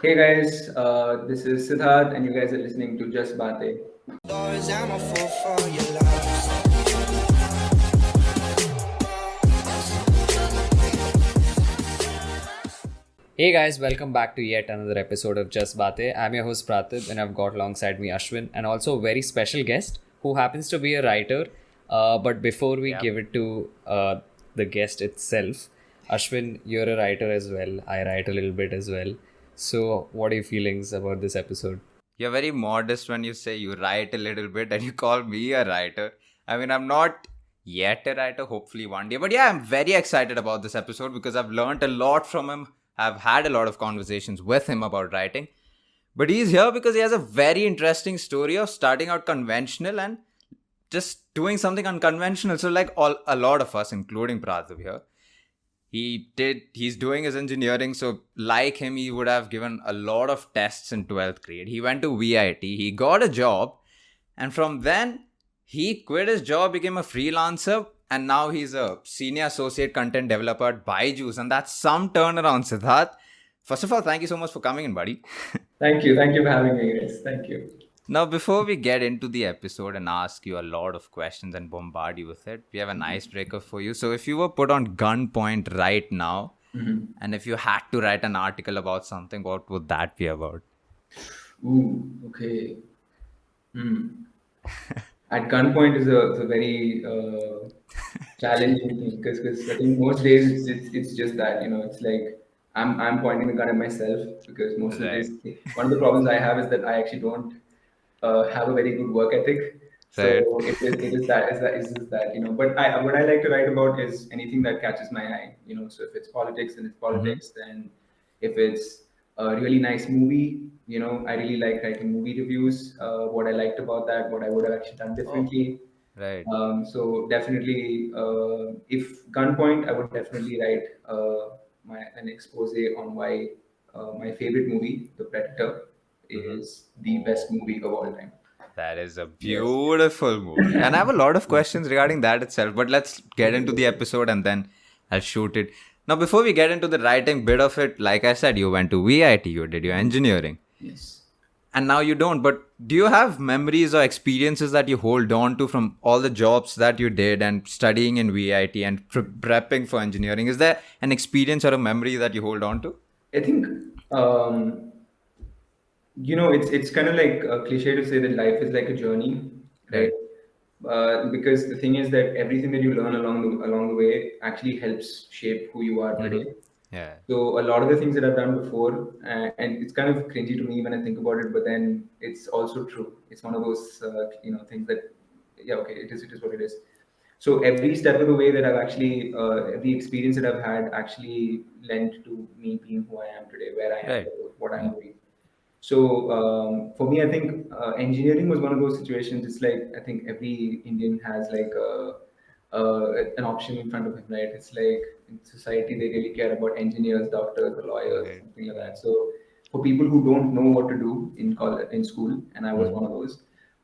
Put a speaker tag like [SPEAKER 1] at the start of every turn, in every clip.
[SPEAKER 1] Hey guys, this is Siddharth, and you guys are listening to Just Bate.
[SPEAKER 2] Doors, I'm a fool for your love.
[SPEAKER 3] Hey guys, welcome back to yet another episode of Just Bate. I'm your host Pratib, and I've got alongside me Ashwin, and also a very special guest who happens to be a writer. But before we give it to the guest itself, Ashwin, you're a writer as well. I write a little bit as well. So, what are your feelings about this episode?
[SPEAKER 4] You're very modest when you say you write a little bit and you call me a writer. I mean, I'm not yet a writer, hopefully one day. But yeah, I'm very excited about this episode because I've learned a lot from him. I've had a lot of conversations with him about writing. But he's here because he has a very interesting story of starting out conventional and just doing something unconventional. So, like a lot of us, including Prathav here, he's doing his engineering. So like him, he would have given a lot of tests in 12th grade. He went to VIT, he got a job, and from then he quit his job, became a freelancer, and now he's a senior associate content developer at Byju's. And that's some turnaround, Siddharth. First of all, thank you so much for coming in, buddy.
[SPEAKER 1] Thank you for having me, guys. Thank you.
[SPEAKER 4] Now, before we get into the episode and ask you a lot of questions and bombard you with it, we have an icebreaker for you. So, if you were put on gunpoint right now, and if you had to write an article about something, what would that be about?
[SPEAKER 1] Ooh, okay. At gunpoint is a very challenging thing because I think most days it's just that it's like I'm pointing the gun at myself because most of the
[SPEAKER 4] Right.
[SPEAKER 1] days one of the problems I have is that I actually don't have a very good work ethic.
[SPEAKER 4] Right.
[SPEAKER 1] So it is just that. But what I like to write about is anything that catches my eye. So if it's politics, then it's
[SPEAKER 4] Mm-hmm.
[SPEAKER 1] politics. Then if it's a really nice movie, I really like writing movie reviews. What I liked about that, what I would have actually done
[SPEAKER 4] Oh,
[SPEAKER 1] differently.
[SPEAKER 4] right.
[SPEAKER 1] So definitely, if gunpoint, I would definitely write an expose on why my favorite movie, The Predator,
[SPEAKER 4] Mm-hmm.
[SPEAKER 1] is the best movie of all time.
[SPEAKER 4] That is a
[SPEAKER 1] Yes.
[SPEAKER 4] beautiful movie. And I have a lot of questions regarding that itself, but let's get into the episode and then I'll shoot it. Now, before we get into the writing bit of it, like I said, you went to VIT, you did your engineering,
[SPEAKER 1] Yes.
[SPEAKER 4] and now you don't. But do you have memories or experiences that you hold on to from all the jobs that you did and studying in VIT and prepping for engineering? Is there an experience or a memory that you hold on to?
[SPEAKER 1] I think it's kind of like a cliche to say that life is like a journey, right?
[SPEAKER 4] Right.
[SPEAKER 1] Because the thing is that everything that you learn along the way actually helps shape who you are
[SPEAKER 4] Mm-hmm.
[SPEAKER 1] today.
[SPEAKER 4] Yeah.
[SPEAKER 1] So a lot of the things that I've done before, and it's kind of cringy to me when I think about it, but then it's also true. It's one of those things that, yeah, okay, it is what it is. So every step of the way that I've actually, every experience that I've had actually lent to me being who I am today, where I am,
[SPEAKER 4] Right.
[SPEAKER 1] what I'm doing. So for me, I think engineering was one of those situations. It's like I think every Indian has like an option in front of him, right? It's like in society they really care about engineers, doctors, or lawyers,
[SPEAKER 4] Right.
[SPEAKER 1] something like that. So for people who don't know what to do in college, in school, and I was one of those,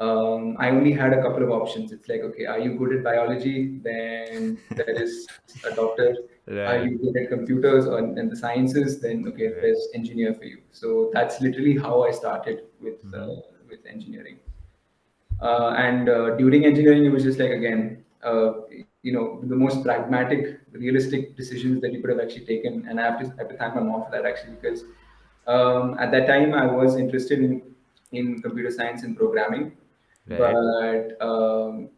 [SPEAKER 1] I only had a couple of options. It's like, okay, are you good at biology? Then there is a doctor. Are
[SPEAKER 4] Right.
[SPEAKER 1] you good at computers or and the sciences? Then okay,
[SPEAKER 4] Right.
[SPEAKER 1] there's engineer for you. So that's literally how I started
[SPEAKER 4] Mm-hmm.
[SPEAKER 1] with engineering. And during engineering, it was just like again, the most pragmatic, realistic decisions that you could have actually taken. And I have to thank my mom for that actually because at that time I was interested in computer science and programming,
[SPEAKER 4] Right.
[SPEAKER 1] but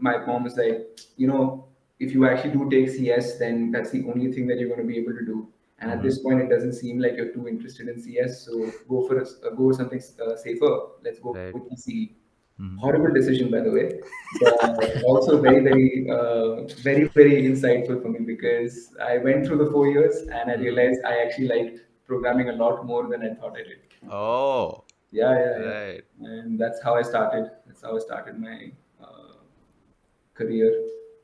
[SPEAKER 1] my mom was like, if you actually do take CS, then that's the only thing that you're going to be able to do. And at
[SPEAKER 4] Mm-hmm.
[SPEAKER 1] this point, it doesn't seem like you're too interested in CS, so go with something safer. Let's go
[SPEAKER 4] Right.
[SPEAKER 1] with ECE.
[SPEAKER 4] Mm-hmm.
[SPEAKER 1] Horrible decision, by the way, but also very, very, very, very insightful for me because I went through the 4 years and I
[SPEAKER 4] Mm-hmm.
[SPEAKER 1] realized I actually liked programming a lot more than I thought I did.
[SPEAKER 4] Oh,
[SPEAKER 1] Yeah, yeah,
[SPEAKER 4] right.
[SPEAKER 1] yeah. And that's how I started. That's how I started my career,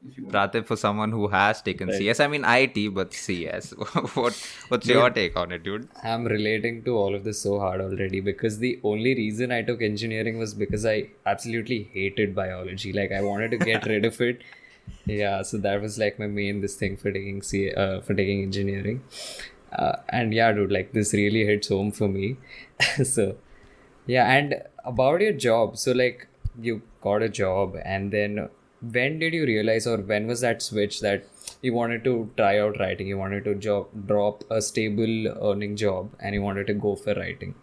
[SPEAKER 1] if you want.
[SPEAKER 4] Pratip, for someone who has taken
[SPEAKER 3] Right.
[SPEAKER 4] CS, I mean IT, but CS. What's your
[SPEAKER 3] Dude,
[SPEAKER 4] take on it, dude?
[SPEAKER 3] I'm relating to all of this so hard already because the only reason I took engineering was because I absolutely hated biology. Like I wanted to get rid of it. Yeah, so that was like my main this thing for taking engineering. And yeah, dude, like this really hits home for me. So yeah, and about your job, so like you got a job, and then when did you realize, or when was that switch that you wanted to try out writing? You wanted to drop a stable earning job, and you wanted to go for writing,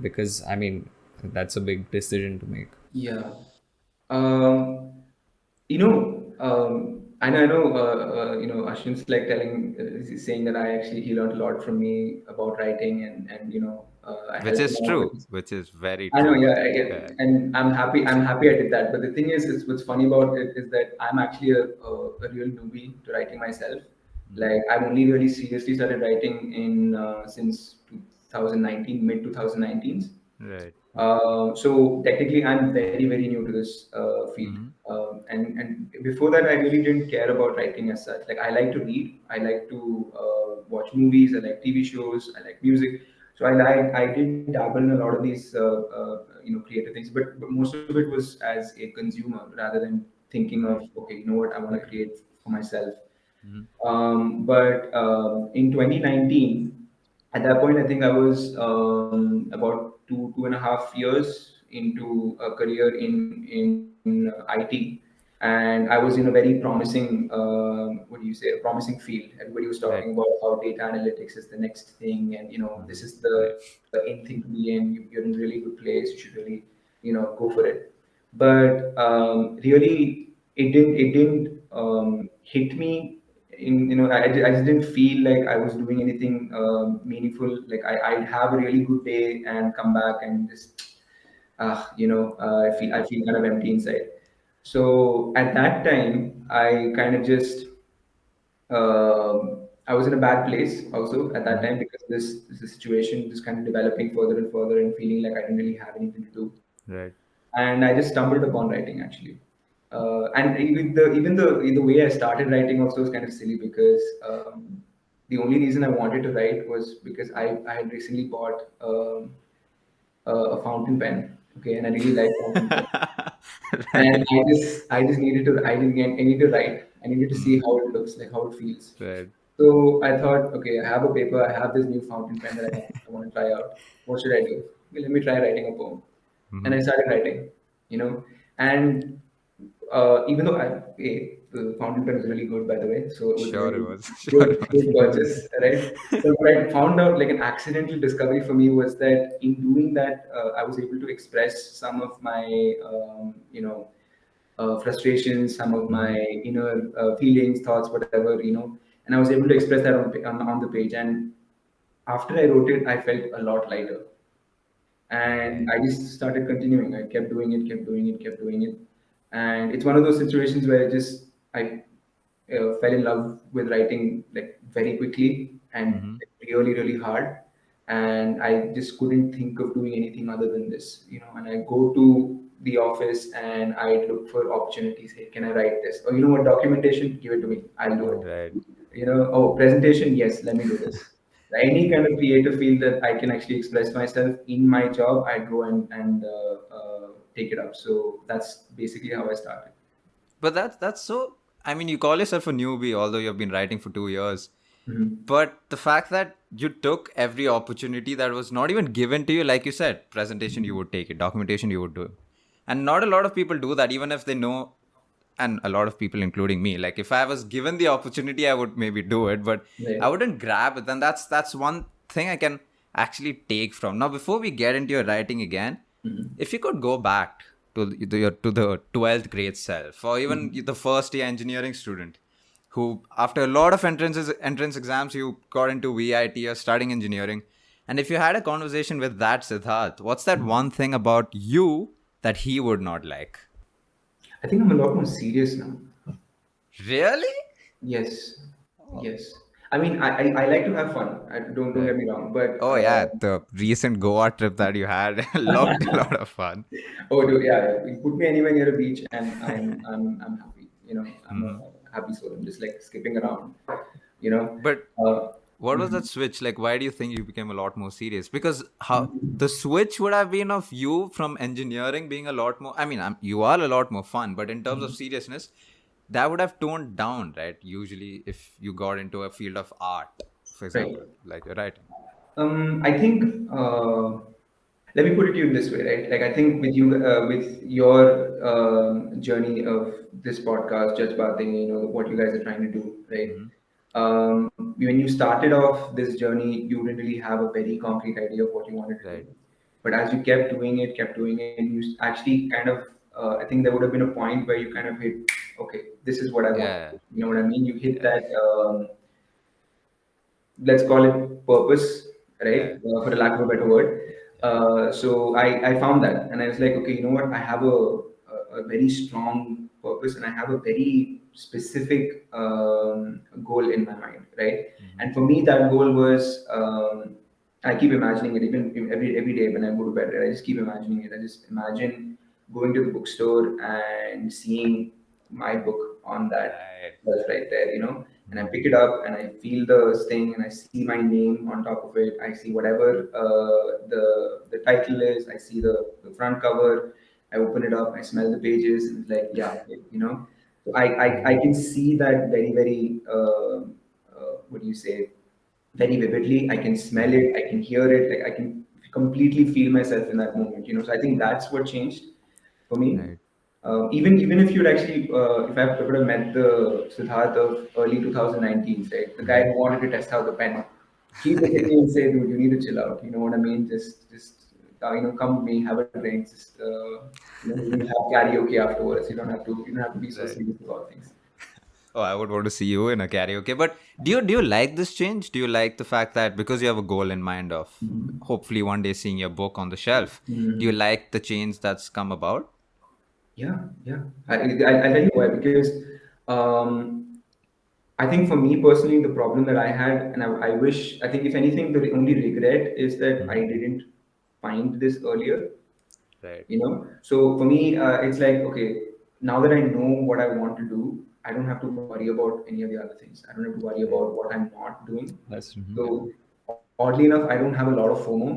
[SPEAKER 3] because I mean that's a big decision to make.
[SPEAKER 1] Yeah. Um, I know, Ashwin's like saying that he learned a lot from me about writing, and I
[SPEAKER 4] Which
[SPEAKER 1] helped him
[SPEAKER 4] is
[SPEAKER 1] out
[SPEAKER 4] true.
[SPEAKER 1] with.
[SPEAKER 4] Which is very
[SPEAKER 1] I know,
[SPEAKER 4] true.
[SPEAKER 1] yeah,
[SPEAKER 4] Yeah.
[SPEAKER 1] and I'm happy. I'm happy I did that. But the thing is what's funny about it is that I'm actually a real newbie to writing myself.
[SPEAKER 4] Mhm.
[SPEAKER 1] Like I've only really seriously started writing in since 2019, mid 2019.
[SPEAKER 4] Right.
[SPEAKER 1] So technically, I'm very, very new to this field.
[SPEAKER 4] Hmm.
[SPEAKER 1] And before that, I really didn't care about writing as such. Like I like to read, I like to watch movies, I like TV shows, I like music. So I did dabble in a lot of these creative things, but most of it was as a consumer rather than thinking of,
[SPEAKER 4] Right.
[SPEAKER 1] okay, you know what, I want to create for myself.
[SPEAKER 4] Hmm.
[SPEAKER 1] But in 2019, at that point, I think I was about 2.5 years into a career in IT, and I was in a very promising, what do you say, a promising field. Everybody was
[SPEAKER 4] Right.
[SPEAKER 1] talking about how data analytics is the next thing, and this
[SPEAKER 4] Mhm.
[SPEAKER 1] is
[SPEAKER 4] Right.
[SPEAKER 1] the in thing to be in. You're in a really good place. You should really go for it. But really, it didn't hit me in I just didn't feel like I was doing anything meaningful. Like I'd have a really good day and come back and just I feel kind of empty inside. So at that time, I kind of just I was in a bad place also at that
[SPEAKER 4] Mhm.
[SPEAKER 1] time because this situation just kind of developing further and further and feeling like I didn't really have anything to do,
[SPEAKER 4] Right.
[SPEAKER 1] and I just stumbled upon writing actually. And even the way I started writing also was kind of silly because the only reason I wanted to write was because I had recently bought a fountain pen. Okay, and I really like fountain pen, and
[SPEAKER 4] Right.
[SPEAKER 1] I just needed to I need to write. I needed to see
[SPEAKER 4] Mhm.
[SPEAKER 1] how it looks like, how it feels.
[SPEAKER 4] Right.
[SPEAKER 1] So I thought, okay, I have a paper, I have this new fountain pen that I want to try out. What should I do? Okay, let me try writing a poem. And I
[SPEAKER 4] Mhm.
[SPEAKER 1] started writing, and even though the fountain pen was really good, by the way, so it was
[SPEAKER 4] Sure it
[SPEAKER 1] really
[SPEAKER 4] was. Sure
[SPEAKER 1] good,
[SPEAKER 4] it was.
[SPEAKER 1] good purchase, right? But what I found out, like an accidental discovery for me, was that in doing that, I was able to express some of my, frustrations, some of my
[SPEAKER 4] Mhm.
[SPEAKER 1] inner feelings, thoughts, whatever, and I was able to express that on the page. And after I wrote it, I felt a lot lighter, and
[SPEAKER 4] Right.
[SPEAKER 1] I just started continuing. I kept doing it, kept doing it, kept doing it, and it's one of those situations where I fell in love with writing like very quickly and
[SPEAKER 4] Mhm.
[SPEAKER 1] really really hard, and I just couldn't think of doing anything other than this, And I go to the office and I look for opportunities. Hey, can I write this? Or you know what, documentation, give it to me. I'll do it.
[SPEAKER 4] Right.
[SPEAKER 1] Oh, presentation, yes, let me do this. Any kind of creative field that I can actually express myself in my job, I go and take it up. So that's basically how I started.
[SPEAKER 4] But that's so. I mean, you call yourself a newbie, although you've been writing for 2 years.
[SPEAKER 1] Mhm.
[SPEAKER 4] But the fact that you took every opportunity that was not even given to you, like you said, presentation you would take it, documentation you would do, and not a lot of people do that, even if they know. And a lot of people, including me, like if I was given the opportunity, I would maybe do it, but I
[SPEAKER 1] Right.
[SPEAKER 4] wouldn't grab it. And that's one thing I can actually take from now. Before we get into your writing again,
[SPEAKER 1] Mhm.
[SPEAKER 4] if you could go back to the 12th grade self, or even
[SPEAKER 1] Mhm.
[SPEAKER 4] the first year engineering student who, after a lot of entrance exams, you got into VIT or studying engineering, and if you had a conversation with that Siddharth, what's that one thing about you that he would not like?
[SPEAKER 1] I think I'm a lot more serious now.
[SPEAKER 4] Really?
[SPEAKER 1] Yes,
[SPEAKER 4] Oh,
[SPEAKER 1] yes. I mean, I like to have fun. Don't
[SPEAKER 4] right.
[SPEAKER 1] get me wrong, but
[SPEAKER 4] Oh yeah, the recent Goa trip that you had looked a lot of fun.
[SPEAKER 1] oh, dude, yeah, you put me anywhere near a beach, and I'm happy. I'm
[SPEAKER 4] Hmm.
[SPEAKER 1] a happy soul. I'm just like skipping around. You know.
[SPEAKER 4] But
[SPEAKER 1] Uh,
[SPEAKER 4] what was that
[SPEAKER 1] mhm.
[SPEAKER 4] switch like? Why do you think you became a lot more serious? Because how the switch would have been of you from engineering being a lot more. I mean, you are a lot more fun, but in terms of seriousness, that would have toned down, right? Usually, if you got into a field of art, for
[SPEAKER 1] Right.
[SPEAKER 4] example, like you're writing?
[SPEAKER 1] I think let me put it to you in this way, right? Like I think with your journey of this podcast, Judge Batein, what you guys are trying to do, right?
[SPEAKER 4] Hmm.
[SPEAKER 1] When you started off this journey, you didn't really have a very concrete idea of what you wanted to do.
[SPEAKER 4] Right.
[SPEAKER 1] But as you kept doing it, you actually kind of, I think there would have been a point where you kind of hit, okay, this is what I want.
[SPEAKER 4] Yeah.
[SPEAKER 1] You know what I mean? You hit
[SPEAKER 4] Yeah.
[SPEAKER 1] that. Let's call it purpose, right?
[SPEAKER 4] Yeah.
[SPEAKER 1] For the lack of a better word.
[SPEAKER 4] Yeah.
[SPEAKER 1] So I found that, and I was like, okay, you know what? I have a very strong purpose, and I have a very specific goal in my mind, right?
[SPEAKER 4] Hmm.
[SPEAKER 1] And for me, that goal was. I keep imagining it even every day when I go to bed. Right? I just keep imagining it. I just imagine going to the bookstore and seeing my book on that
[SPEAKER 4] Right.
[SPEAKER 1] shelf right there, and I
[SPEAKER 4] Mhm.
[SPEAKER 1] pick it up and I feel the thing and I see my name on top of it. I see whatever the title is. I see the front cover. I open it up. I smell the pages and it's like, yeah, okay, So I
[SPEAKER 4] Mhm.
[SPEAKER 1] can see that very very what do you say, very vividly. I can smell
[SPEAKER 4] Mhm.
[SPEAKER 1] it. I can hear it. Like I can completely feel myself in that moment. So I think that's what changed for me.
[SPEAKER 4] Right.
[SPEAKER 1] Even if you'd actually, if I would have met the Siddharth of early 2019, right, the guy
[SPEAKER 4] Mhm.
[SPEAKER 1] who wanted to test out the pen, he would hit
[SPEAKER 4] Yeah.
[SPEAKER 1] me and say, "Dude, you need to chill out." You know what I mean? Just come with me, have a drink. Just we'll have karaoke afterwards. You don't have to be so
[SPEAKER 4] Right.
[SPEAKER 1] serious about things.
[SPEAKER 4] Oh, I would want to see you in a karaoke. But do you like this change? Do you like the fact that because you have a goal in mind of hopefully one day seeing your book on the shelf, do you
[SPEAKER 1] Mhm.
[SPEAKER 4] like the change that's come about?
[SPEAKER 1] Yeah, yeah. I tell you why, because um, I think for me personally, the problem that I had, and I wish, I think if anything, the only regret is that I
[SPEAKER 4] Hmm.
[SPEAKER 1] didn't find this earlier.
[SPEAKER 4] Right.
[SPEAKER 1] So for me, it's like, okay, now that I know what I want to do, I don't have to worry about any of the other things. I don't have to worry
[SPEAKER 4] Right.
[SPEAKER 1] about what I'm not doing.
[SPEAKER 3] That's
[SPEAKER 1] So oddly enough, I don't have a lot of FOMO.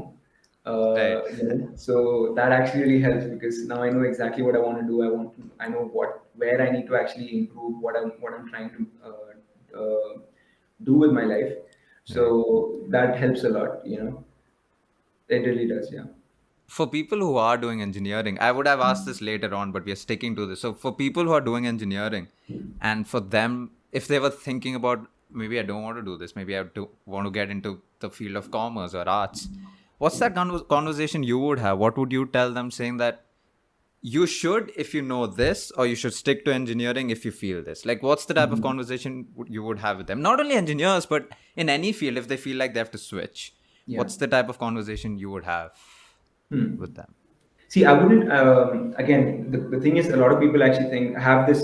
[SPEAKER 4] Right.
[SPEAKER 1] So that actually really helps because now I know exactly what I want to do. I know where I need to actually improve what I'm trying to do with my life.
[SPEAKER 4] Right.
[SPEAKER 1] So that helps a lot. It really does. Yeah.
[SPEAKER 4] For people who are doing engineering, I would have asked this later on, but we are sticking to this. So, for people who are doing engineering, and for them, if they were thinking about maybe I don't want to do this, maybe I do want to get into the field of commerce or arts, what's that conversation you would have? What would you tell them saying that you should if you know this, or you should stick to engineering if you feel this? Like, what's the type of conversation you would have with them? Not only engineers, but in any field, if they feel like they have to switch,
[SPEAKER 1] Yeah.
[SPEAKER 4] what's the type of conversation you would have with them?
[SPEAKER 1] See, I wouldn't. Again, the thing is, a lot of people actually have this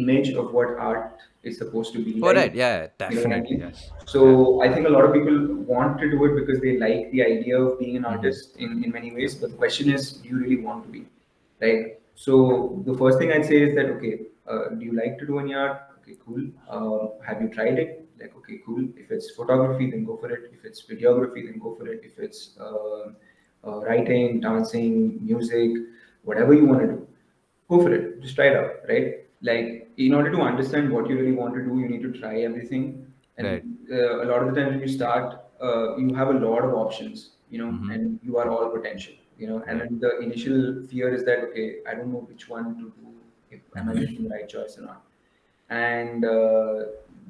[SPEAKER 1] image of what art is supposed to be
[SPEAKER 4] Oh,
[SPEAKER 1] like.
[SPEAKER 4] right. Yeah,
[SPEAKER 1] You know what I
[SPEAKER 4] definitely.
[SPEAKER 1] mean?
[SPEAKER 4] Yes. Yeah.
[SPEAKER 1] So I think a lot of people want to do it because they like the idea of being an
[SPEAKER 4] Hmm.
[SPEAKER 1] artist in many
[SPEAKER 4] Yep.
[SPEAKER 1] ways. But the question is, do you really want to be? Right? So the first thing I'd say is that, okay, do you like to do any art? Okay, cool. Have you tried it? Like, okay, cool. If it's photography, then go for it. If it's videography, then go for it. If it's writing, dancing, music, whatever you want to do, go for it. Just try it out, right? Like, in order to understand what you really want to do, you need to try everything.
[SPEAKER 4] Right.
[SPEAKER 1] And a lot of the time when you start, you have a lot of options,
[SPEAKER 4] Hmm.
[SPEAKER 1] and you are all potential, and
[SPEAKER 4] Right.
[SPEAKER 1] then the initial fear is that, okay, I don't know which one to do. Am I
[SPEAKER 4] Hmm.
[SPEAKER 1] making the right choice or not? And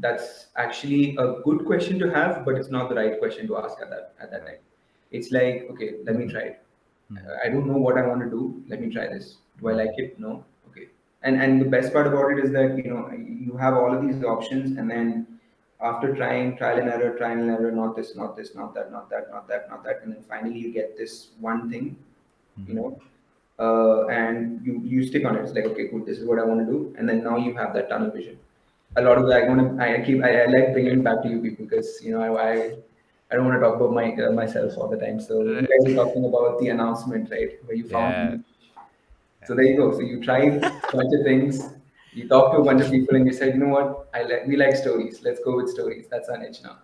[SPEAKER 1] that's actually a good question to have, but it's not the right question to ask at that time.
[SPEAKER 4] Right.
[SPEAKER 1] It's like, okay, let me try it.
[SPEAKER 4] Hmm.
[SPEAKER 1] I don't know what I want to do. Let me try this. Do I like
[SPEAKER 4] Hmm.
[SPEAKER 1] it? No. Okay. And the best part about it is that you have all of these options, and then after trying trial and error, not this, not this, not that, not that, not that, not that, and then finally you get this one thing, you
[SPEAKER 4] Hmm.
[SPEAKER 1] know, and you stick on it. It's like, okay, cool, this is what I want to do, and then now you have that tunnel vision. A lot of the I like bringing it back to you people because I don't want to talk about myself all the time. So you
[SPEAKER 4] Right.
[SPEAKER 1] guys are talking about the announcement, right, where you found
[SPEAKER 4] Yeah.
[SPEAKER 1] me. So there you go. So you tried a bunch of things. You talked to a bunch of people, and you said, you know what, we like stories. Let's go with stories. That's our niche now.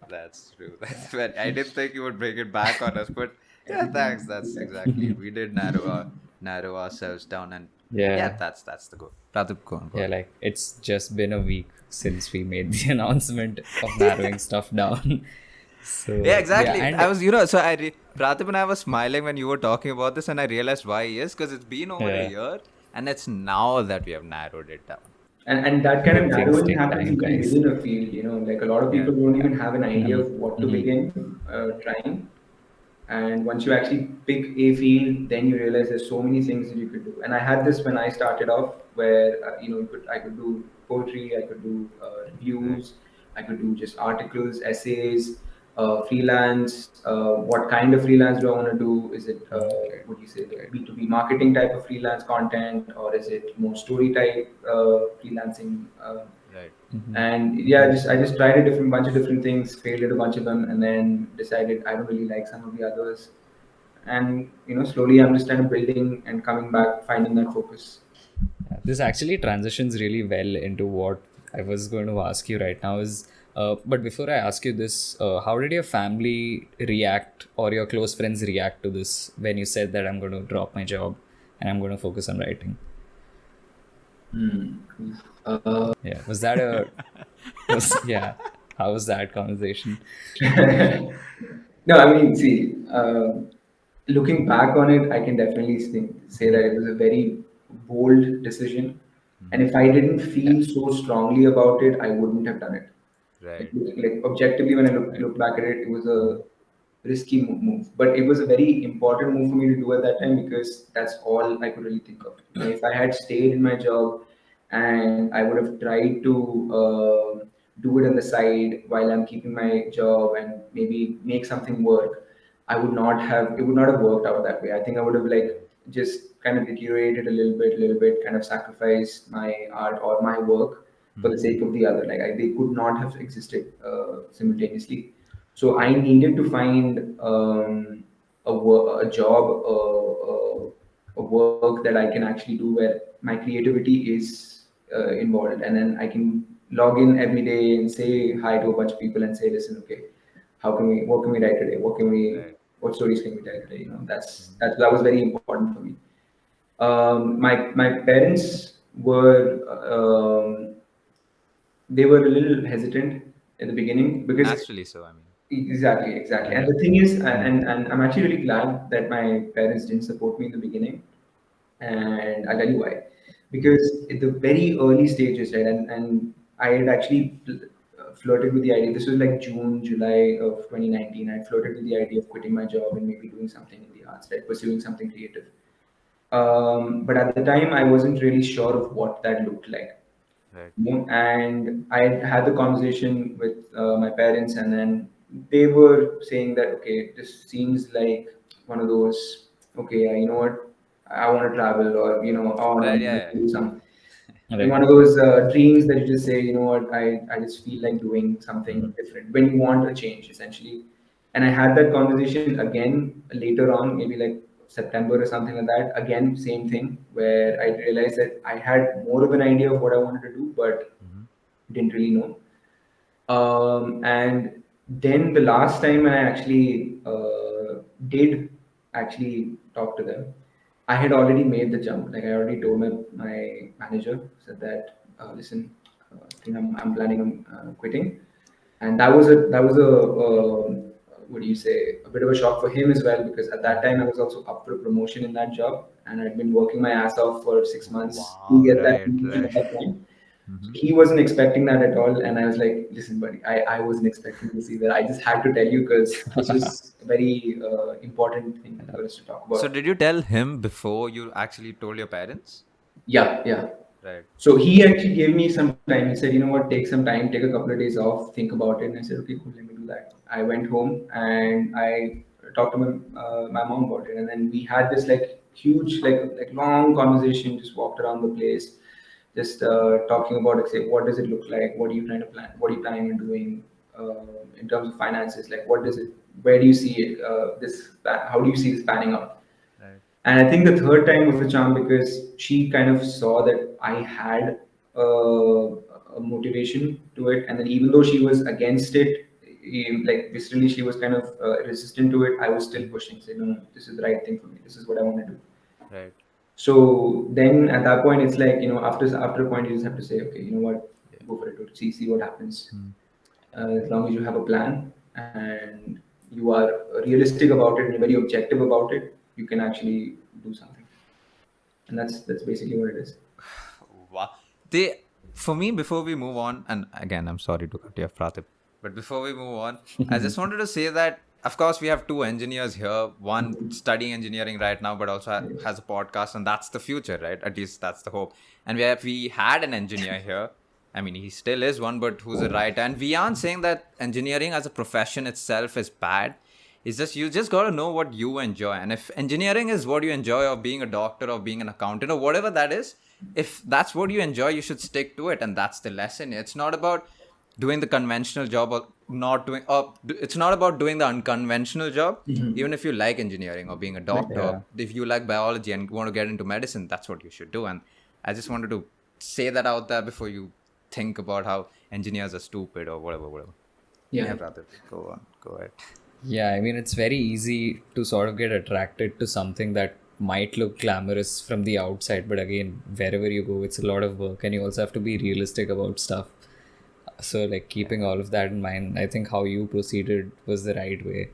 [SPEAKER 4] That's true. That's when I didn't think you would bring it back on us, but yeah, thanks. That's exactly it. We did narrow ourselves down, and
[SPEAKER 3] Yeah.
[SPEAKER 4] that's the goal. Pratap, go on.
[SPEAKER 3] Yeah, like it's just been a week since we made the announcement of narrowing stuff down.
[SPEAKER 4] Yeah,
[SPEAKER 3] So, yeah,
[SPEAKER 4] exactly.
[SPEAKER 3] and
[SPEAKER 4] So Pratap and I was smiling when you were talking about this, and I realized why he is, because it's been over a
[SPEAKER 3] yeah,
[SPEAKER 4] year, and it's now that we have narrowed it down.
[SPEAKER 1] And that kind of
[SPEAKER 3] things
[SPEAKER 1] narrowing
[SPEAKER 3] take
[SPEAKER 1] happens
[SPEAKER 3] time,
[SPEAKER 1] even
[SPEAKER 3] guys.
[SPEAKER 1] within a field, you know, like a lot of
[SPEAKER 4] Yeah.
[SPEAKER 1] people don't
[SPEAKER 3] Yeah.
[SPEAKER 1] even have an idea of what to
[SPEAKER 3] Mm-hmm.
[SPEAKER 1] begin trying. And once you actually pick a field, then you realize there's so many things that you could do. And I had this when I started off, where I could do poetry, I could do
[SPEAKER 4] Right.
[SPEAKER 1] reviews, I could do just articles, essays, freelance. What kind of freelance do I want to do? Is it
[SPEAKER 4] Right.
[SPEAKER 1] what do you say, the
[SPEAKER 4] Right.
[SPEAKER 1] B2B marketing type of freelance content, or is it more story type freelancing?
[SPEAKER 4] Right.
[SPEAKER 3] Mm-hmm.
[SPEAKER 1] And yeah,
[SPEAKER 3] Mm-hmm.
[SPEAKER 1] I just tried a different bunch of different things, failed at a bunch of them, and then decided I don't really like some of the others. And slowly I'm just kind of building and coming back, finding that focus.
[SPEAKER 3] Yeah, this actually transitions really well into what I was going to ask you right now. But before I ask you this, how did your family react or your close friends react to this when you said that I'm going to drop my job and I'm going to focus on writing?
[SPEAKER 1] Hmm.
[SPEAKER 3] Yeah, was that a yeah? How was that conversation?
[SPEAKER 1] No, I mean, see, looking back on it, I can definitely say that it was a very bold decision. And if I didn't
[SPEAKER 3] Yeah,
[SPEAKER 1] feel so strongly about it, I wouldn't have done it.
[SPEAKER 4] Right.
[SPEAKER 1] Like objectively, when I
[SPEAKER 3] right.
[SPEAKER 1] look back at it, it was a risky move, but it was a very important move for me to do at that time because that's all I could really think of. If I had stayed in my job and I would have tried to do it on the side while I'm keeping my job and maybe make something work, I would not have. It would not have worked out that way. I think I would have like
[SPEAKER 4] Right.
[SPEAKER 1] just kind of deteriorated a little bit, kind of sacrificed my art or my work for the sake of the other. Like they could not have existed simultaneously. So I needed to find a job, a work that I can actually do where my creativity is involved, and then I can log in every day and say hi to a bunch of people and say, listen, okay, what can we write today?
[SPEAKER 4] Right.
[SPEAKER 1] What stories can we tell today? That was very important for me. My parents were they were a little hesitant in the beginning because
[SPEAKER 4] Naturally so, I mean.
[SPEAKER 1] exactly. And
[SPEAKER 3] Yeah.
[SPEAKER 1] the thing is,
[SPEAKER 3] Mm-hmm.
[SPEAKER 1] and I'm actually really glad that my parents didn't support me in the beginning, and I'll tell you why. Because at the very early stages, right, and I had actually flirted with the idea. This was like June, July of 2019. I flirted with the idea of quitting my job and maybe doing something in the arts, like pursuing something creative. But at the time, I wasn't really sure of what that looked like.
[SPEAKER 4] Right.
[SPEAKER 1] And I had the conversation with my parents, and then they were saying that okay, this seems like one of those, okay, you know what, I want to travel, or I
[SPEAKER 4] Right.
[SPEAKER 1] want
[SPEAKER 4] Yeah.
[SPEAKER 1] to do some, and
[SPEAKER 3] Right.
[SPEAKER 1] one of those dreams that you just say, you know what, I just feel like doing something different when you want a change, essentially. And I had that conversation again later on, maybe like September or something like that. Again, same thing, where I realized that I had more of an idea of what I wanted to do, but
[SPEAKER 4] Mm-hmm.
[SPEAKER 1] didn't really know. And then the last time I actually did actually talk to them, I had already made the jump. Like I already told my manager, said that, listen, I think I'm planning on quitting. And that was a what do you say, a bit of a shock for him as well, because at that time I was also up for a promotion in that job, and I'd been working my ass off for 6 months to
[SPEAKER 4] Wow.
[SPEAKER 1] get that
[SPEAKER 4] Right.
[SPEAKER 1] promotion
[SPEAKER 4] Right.
[SPEAKER 1] at that point.
[SPEAKER 4] Mm-hmm.
[SPEAKER 1] He wasn't expecting that at all, and I was like, "Listen, buddy, I wasn't expecting this either. I just had to tell you because this was a very important thing for us to talk
[SPEAKER 4] So
[SPEAKER 1] about."
[SPEAKER 4] did you tell him before you actually told your parents?
[SPEAKER 1] Yeah.
[SPEAKER 4] Right.
[SPEAKER 1] So he actually gave me some time. He said, "You know what? Take some time, take a couple of days off, think about it." And I said, "Okay, cool, let me do that." I went home and I talked to my mom about it, and then we had this like huge, like long conversation. Just walked around the place, just talking about, like, say, what does it look like? What are you trying to plan? What are you planning on doing in terms of finances? Like, what does it? Where do you see it? How do you see this panning out?
[SPEAKER 4] Right.
[SPEAKER 1] And I think the third time was a charm because she kind of saw that I had a motivation to it, and then even though she was against it, like viscerally, she was kind of resistant to it. I was still pushing, saying, "No, no, this is the right thing for me. This is what I want to do."
[SPEAKER 4] Right.
[SPEAKER 1] So then at that point, it's like, after a point, you just have to say, okay, you know what, go for it. See what happens. As long as you have a plan and you are realistic about it and very objective about it, you can actually do something. And that's basically what it is.
[SPEAKER 4] Wow. For me, before we move on, and again, I'm sorry to cut you off, Pratip, but before we move on, I just wanted to say that, of course, we have two engineers here, one studying engineering right now, but also has a podcast, and that's the future, right? At least that's the hope. And we had an engineer here. I mean, he still is one, but who's a writer. And we aren't saying that engineering as a profession itself is bad. It's just you just gotta know what you enjoy. And if engineering is what you enjoy, or being a doctor, or being an accountant, or whatever that is, if that's what you enjoy, you should stick to it. And that's the lesson. It's not about doing the conventional job or not doing, or it's not about doing the unconventional job. Even if you like engineering or being a doctor, or if you like biology and want to get into medicine, that's what you should do. And I just wanted to say that out there before you think about how engineers are stupid or whatever.
[SPEAKER 1] Yeah.
[SPEAKER 4] Brother, go on, go ahead.
[SPEAKER 3] Yeah, I mean, it's very easy to sort of get attracted to something that might look glamorous from the outside, but again, wherever you go, it's a lot of work, and you also have to be realistic about stuff. So, like, keeping all of that in mind, I think how you proceeded was the right way.